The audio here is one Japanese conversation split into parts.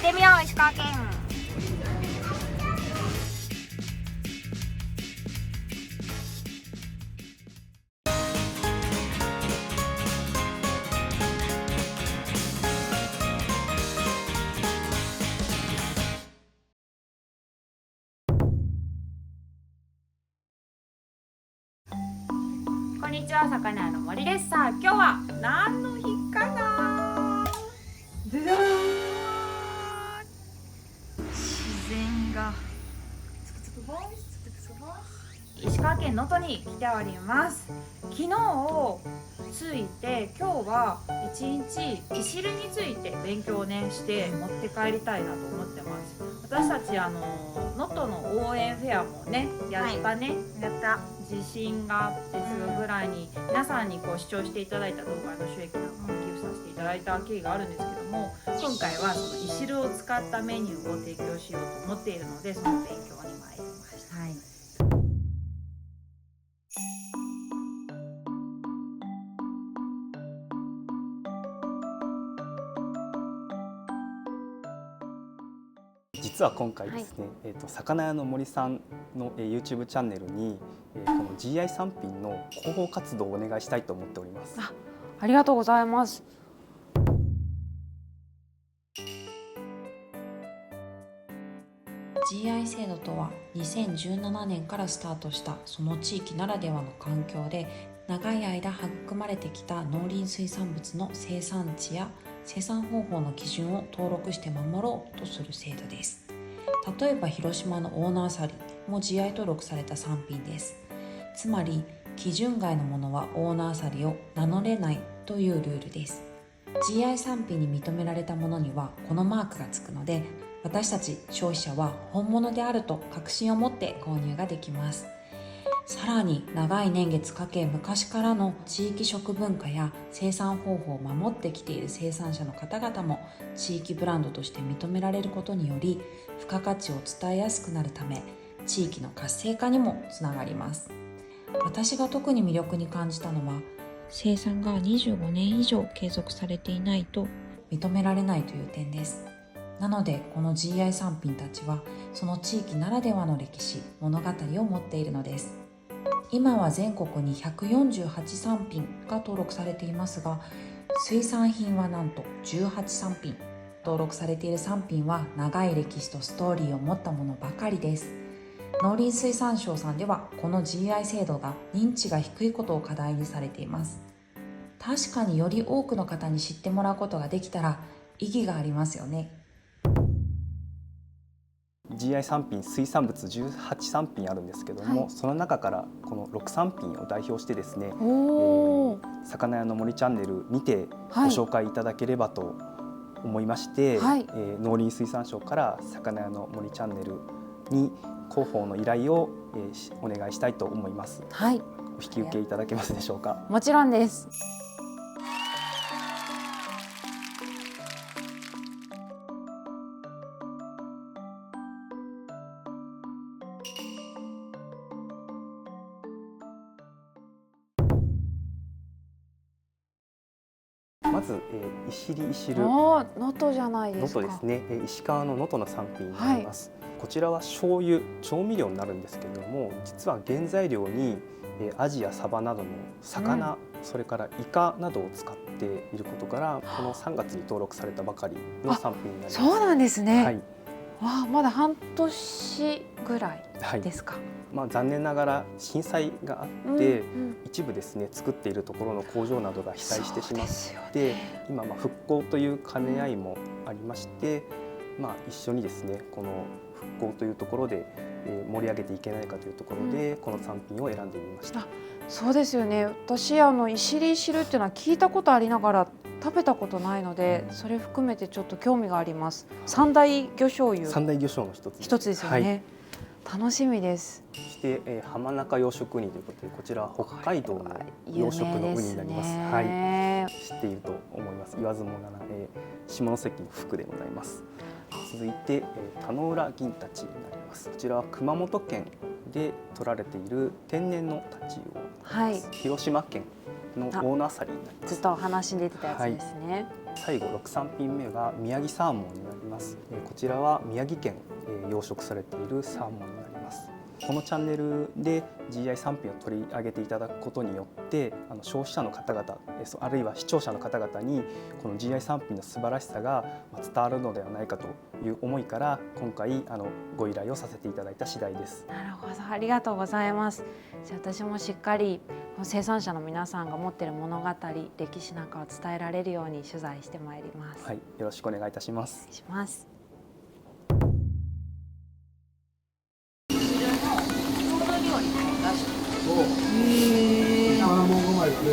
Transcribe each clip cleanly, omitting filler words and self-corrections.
ってみよう石川県。こんにちは、魚屋の森です。さあ、今日は何の日かな。でだーん、自然がつくつくぼんつくつくぼん。石川県能登に来ております。昨日着いて今日は一日いしるについて勉強をねして持って帰りたいなと思ってます。私たち能登の応援フェアもねやったね、やった自信があってすぐぐらいに皆さんにこう視聴していただいた動画の収益なんかを寄付させていただいた経緯があるんですけども、今回はそのいしるを使ったメニューを提供しようと思っているので、その勉強に参りました。はい、実は今回ですね、魚屋の森さんの、YouTube チャンネルに、この GI 産品の広報活動をお願いしたいと思っております。ありがとうございます。GI 制度とは2017年からスタートしたその地域ならではの環境で長い間育まれてきた農林水産物の生産地や生産方法の基準を登録して守ろうとする制度です。例えば広島のオーナーサリも GI 登録された産品です。つまり基準外のものはオーナーサリを名乗れないというルールです。 GI 産品に認められたものにはこのマークがつくので、私たち消費者は本物であると確信を持って購入ができます。さらに長い年月かけ昔からの地域食文化や生産方法を守ってきている生産者の方々も地域ブランドとして認められることにより付加価値を伝えやすくなるため、地域の活性化にもつながります。私が特に魅力に感じたのは、生産が25年以上継続されていないと認められないという点です。なのでこの GI 産品たちはその地域ならではの歴史、物語を持っているのです。今は全国に148産品が登録されていますが、水産品はなんと18産品。登録されている産品は長い歴史とストーリーを持ったものばかりです。農林水産省さんではこの GI 制度が認知が低いことを課題にされています。確かにより多くの方に知ってもらうことができたら意義がありますよね。GI 産品水産物18産品あるんですけども、その中からこの6産品を代表してですね、魚屋の森チャンネルにてご紹介いただければと思いまして、農林水産省から魚屋の森チャンネルに広報の依頼を、お願いしたいと思います。お引き受けいただけますでしょうか。もちろんです。まず、いしりいしる、能登じゃないですか。能登ですね、石川の能登の産品になります。こちらは醤油、調味料になるんですけれども、実は原材料にアジやサバなどの魚、それからイカなどを使っていることから、この3月に登録されたばかりの産品になります。そうなんですね。はい、まだ半年ぐらいですか。残念ながら震災があって、一部ですね作っているところの工場などが被災してしまって、今復興という兼ね合いもありまして、一緒にですねこの復興というところで盛り上げていけないかというところで、この産品を選んでみました。そうですよね。私いしりいしるっていうのは聞いたことありながら食べたことないので、それ含めてちょっと興味があります。三大魚醤油。三大魚醤の一つですよね。楽しみです。そして、浜中養殖ウニということで、こちらは北海道の養殖のウニになります。知っていると思います。言わずもがな、下関の福でございます。続いて、田野浦銀太刀になります。こちらは熊本県で取られている天然の太刀を、広島県の大野あさりになります。ずっとお話に出てたやつですね。最後6、3品目が宮城サーモンになります。こちらは宮城県養殖されているサーモンになります。このチャンネルで GI 産品を取り上げていただくことによって消費者の方々あるいは視聴者の方々にこの GI 産品の素晴らしさが伝わるのではないかという思いから今回ご依頼をさせていただいた次第です。なるほど、ありがとうございます。じゃあ私もしっかり生産者の皆さんが持っている物語、歴史なんかを伝えられるように取材してまいります。はい、よろしくお願いいたします。お願いします。もううまいですね。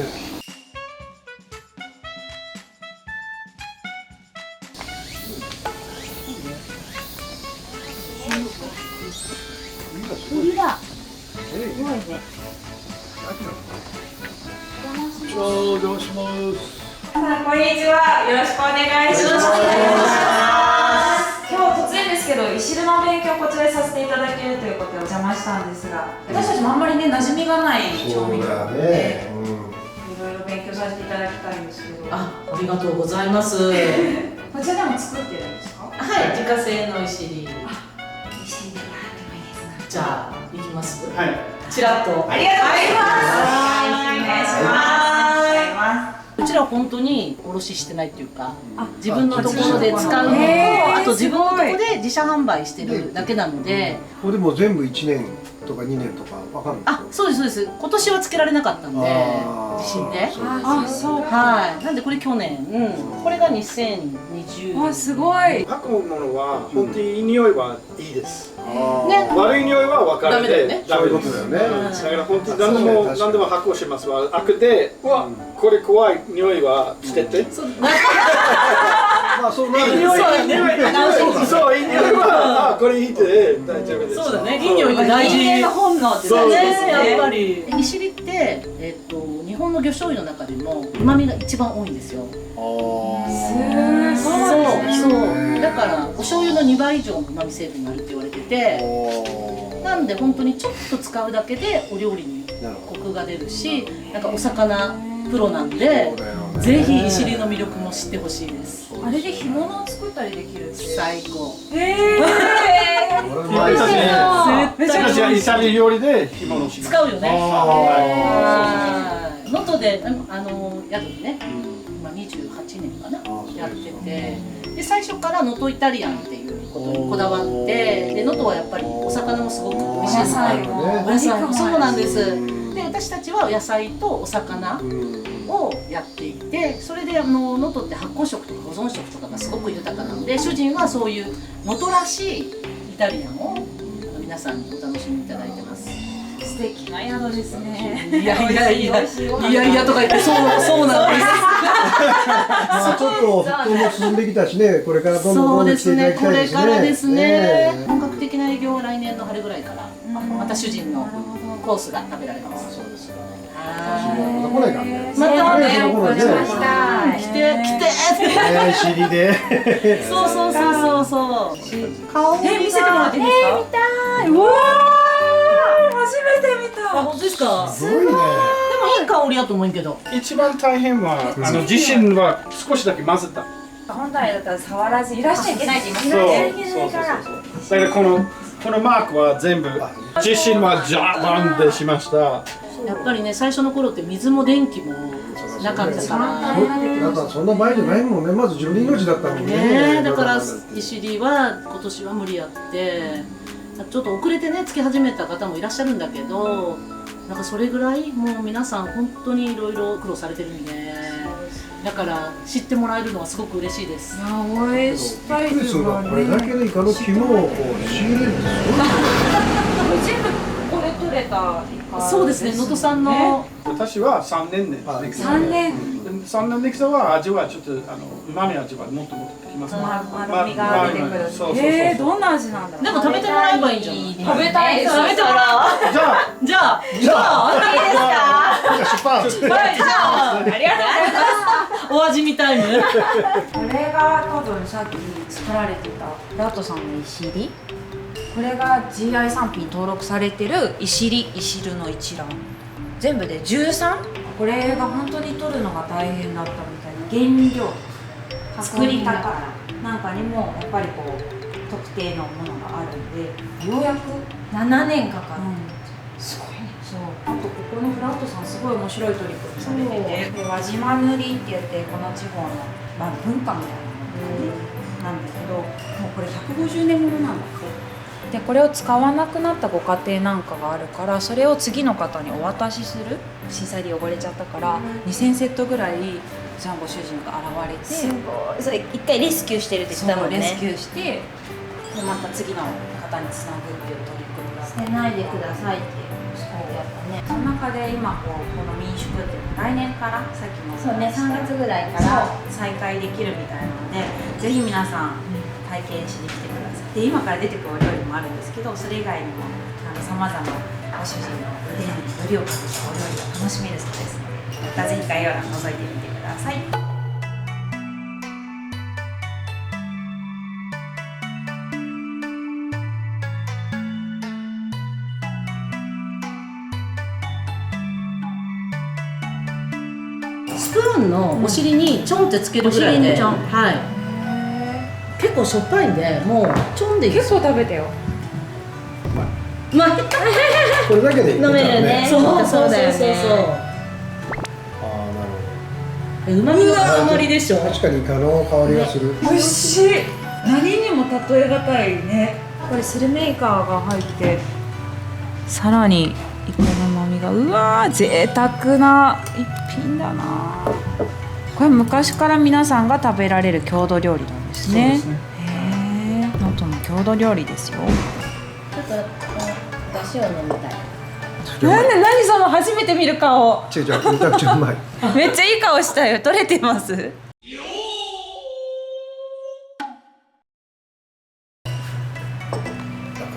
栗だ。すごいね。お邪魔します。こんにちは。よろしくお願いします。今日突然ですけど、いしるの勉強をこちらでさせていただけるということでお邪魔したんですが、私たちもあんまりね馴染みがない調味料なので、いろいろ勉強させていただきたいんですけど。ありがとうございます。こちらでも作ってるんですか？はい、自家製のいしり。いしりがあってもいいですね。じゃあ行きます。はい。ちらっと。ありがとうございます。お願いします。うちらは本当に卸してないっていうか、自分のところで使うのと、あと自分のところで自社販売してるだけなので。これでも全部1年とか2年とかわかるんですか？あ、そうですそうです。今年はつけられなかったんで、地震で。あ、そう。はい。なんでこれ去年、これが2020。あ、すごい。吐くものは本当に匂いはいいです。ね。悪い匂いは分かるんでダメだよね。そういうことだよね。だから本当に何でも発酵しますわ。悪で、うわ、これ怖い匂いは捨てて。まあそうなる。そうだね。そう、いい匂いはこれいいって大丈夫です。そうだね。いい匂いって大事。人間の本能ってそう大事ですね、やっぱね。り。いしりって、日本の魚醤油の中でも旨味が一番多いんですよ。そうだからお醤油の2倍以上の旨味成分があるって言われてて、なんで本当にちょっと使うだけでお料理にコクが出るし、なんかお魚プロなんで、ぜひいしりの魅力も知ってほしいです。あれで干物を作ったりできるって。最高。めちゃくちゃイタリア料理で干物します。使うよね。能登で宿でね、今28年かなやってて、で最初から能登イタリアンっていうことにこだわって、で能登はやっぱりお魚もすごく美味しい。お野菜もそうなんです。で私たちは野菜とお魚をやっていて、それで能登って発酵食とか保存食とかがすごく豊かなので、主人はそういう能登らしいイタリアンを皆さんにお楽しみいただいてます。素敵な宿ですね。いやとか言ってそうなんです。まあちょっと復興も進んできたしね、これからどんどん来ていただきたいですね。これからですね。本格的な営業は来年の春ぐらいからまた主人のコースが食べられます。そうですよね。はい。また来ないからね。またね、その頃ね。来て。いしりで。そう。顔見せてもらっていいですか？見たい。うわー、初めて見た。あ、本当ですか。すごいね。でもいい香りやと思うんけど。一番大変は自身は少しだけ混ぜた。本来だったら触らず揺らしちゃいけないって言いそうますね。だからこのマークは全部自身はジャーンでしました。やっぱりね、最初の頃って水も電気もなかったからなんかそんな前じゃないもんね。まず自分の命だったもんね。だからいしりは今年は無理やって、ちょっと遅れてねつけ始めた方もいらっしゃるんだけど、なんかそれぐらいもう皆さん本当にいろいろ苦労されてるんで、だから知ってもらえるのはすごく嬉しいです。応援したいですこれだけのイカの肝をこう仕入れるってすごいね。全部これ取れたイカ。そうですね、能登さんの。私は3年で3年。3年できたは味はちょっと旨味味はもっときますね。まろみが出てくる。そう。どんな味なんだろう。でも食べてもらえばいいんじゃない。食べたいです。食べてもらおう。じゃあ。いいですか？出版。じゃあ、ありがとうございます。お味見タイム。これが多分さっき作られてたラットさんのいしり。これが GI 産品登録されてるいしり、いしるの一覧。全部で13これが本当に取るのが大変だったみたいで、原料作り方なんかにもやっぱりこう特定のものがあるんで、ようやく7年かかる、すごいね。そう、あとここのフラットさんすごい面白い取り組みされてて、で輪島塗りって言ってこの地方の、まあ、文化みたいなものなんだけど、もうこれ150年ものなんだって。でこれを使わなくなったご家庭なんかがあるから、それを次の方にお渡しする。震災で汚れちゃったから、2000セットぐらいじゃんご主人が現れて、すごい。それ一回レスキューしてるって言ってたもんね。レスキューして、でまた次の方につなぐっていう取り組みが捨てないでくださいって書いてあったね。その中で今この民宿っていうの来年からさっきもそうね、3月ぐらいから再開できるみたいなので、ぜひ皆さん体験しに来てください。で今から出てくるお料理もあるんですけど、それ以外にもさまざまご主人の腕によりをかけたお料理が楽しめるそうですので、またぜひ概要欄覗いてみてください。スプーンのお尻にちょんってつけるぐらいで、お尻にちょんはい、結構しょっぱいんで、もうちょんでいいです結構食べてよ。まあこれだけでいけたら飲めるね。そうそうだよね。ああ、なるほうまみの塊でしょ。ど。確かにイカの香りがする。美味しい。何にも例え難いね。これスルメイカが入って、さらにイカの旨味が、うわー贅沢な一品だな。これ昔から皆さんが食べられる郷土料理なんですね。そうですね。へえ、能登の郷土料理ですよ。ちょっと出汁を飲みたい。何その初めて見る顔。違う違う、めちゃくちゃうまい。めっちゃいい顔したよ。取れてます。こ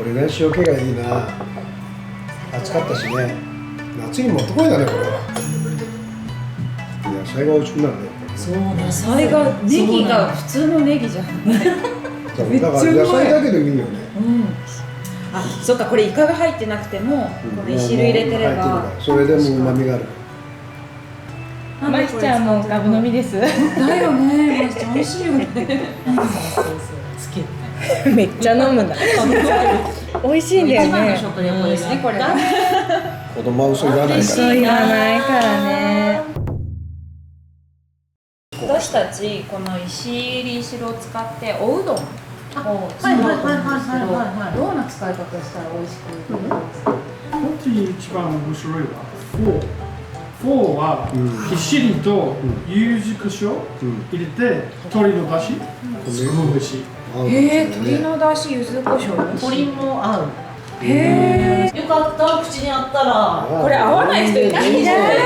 れね、塩気がいいな。暑かったしね。夏にもってこいだね、これは。野菜が美味しくなるね。そう野菜が、ネギが普通のネギじゃん。めっちゃだから野菜だけでもいいよね。あ、そっか、これイカが入ってなくても、この石入れてれば。入ってるからそれでも旨味がある。まきちゃんもガブ飲みです。だよね。めっちゃ美味しいよね。好き。めっちゃ飲むんだ。美味しいんだよ一番のね。食レポですね、これが。子供は嘘言わないから。そう言わないからね。私たちこの石入り汁を使っておうどんを作ろうと思うんですけど、どんな使い方したら美味しくできますか？本当に一番面白いはフォーはひっしりと柚子胡椒入れて鶏の出汁すごい美味しい。へえ、鶏の出汁、柚子胡椒。鶏も合う。へえ。よかった、口にあったら。これ合わない人いないんじゃない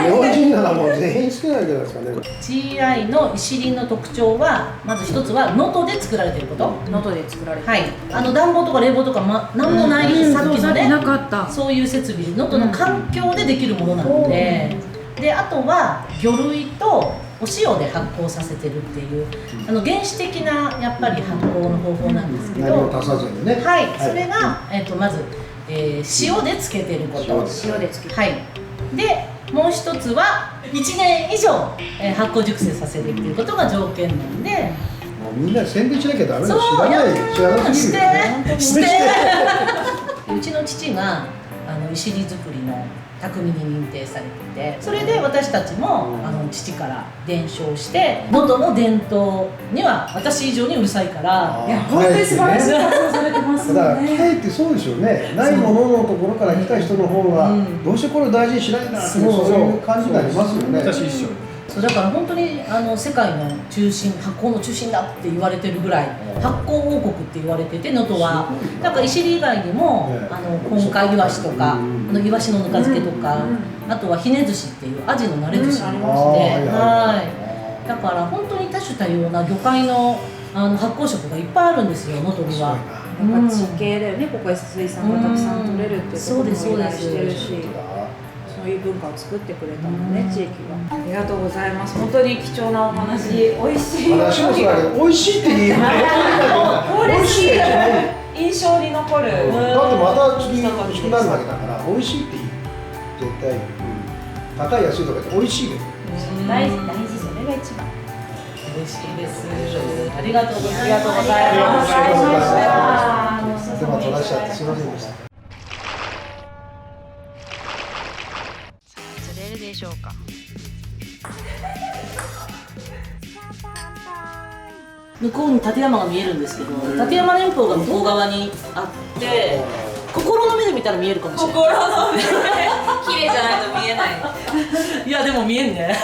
日本人ならもう全員好きなんじゃないですかね。GI の石林の特徴は、まず一つは能登で作られていること。能登で作られてる。はい、暖房とか冷房とか、なんもない、さっきのね、なかった。そういう設備で能登の環境でできるものなので、であとは魚類とお塩で発酵させてるっていう原始的なやっぱり発酵の方法なんですけど、何も足さずにね。はい、それが、まず、塩で漬けてること、塩でつけて。はい、でもう一つは1年以上、発酵熟成させるっていうことが条件なんで、もうみんな宣伝しなきゃダメだよ。そう知らない知らなすしぎるよね。てうちの父が石り作りの匠に認定されてて、それで私たちも父から伝承して能登の伝統には私以上にうるさいからいや、本当に素晴らしい活動されてますだからよね。かえってそうでしょうね。ないもののところから来た人の方がどうしてこれを大事にしないんだっていうそういう感じになりますよね。私一緒。そうだから本当に世界の中心、発酵の中心だって言われてるぐらい発酵王国って言われてて、能登はだから石り以外にも本海イワシとかイワシのぬか漬けとか、あとはひね寿司っていうアジの慣れ寿司ありまして、はいだから本当に多種多様な魚介の発酵食がいっぱいあるんですよ、能登には。やっぱ地形だよね、ここ S 水産がたくさん取れるっていうところも依頼してるし、そういう文化を作ってくれたのね、地域が。ありがとうございます。本当に貴重なお話、美味しい。私もそうだけど、美味しいって言う。美味しい。印象に残る。だってまた次美味しくなるわけだから、美味しいって言う。絶対。高い安いとかって美味しいけど。大事、それが一番。嬉しいです。ありがとうございます。ありがとうございます。ありがとうございまあす。手間取らしちゃってすみませんでした。釣れるでしょうか。向こうに立山が見えるんですけど、立山連峰が向こう側にあって、心の目で見たら見えるかもしれない。心の目綺麗じゃないと見えない。いやでも見えんね。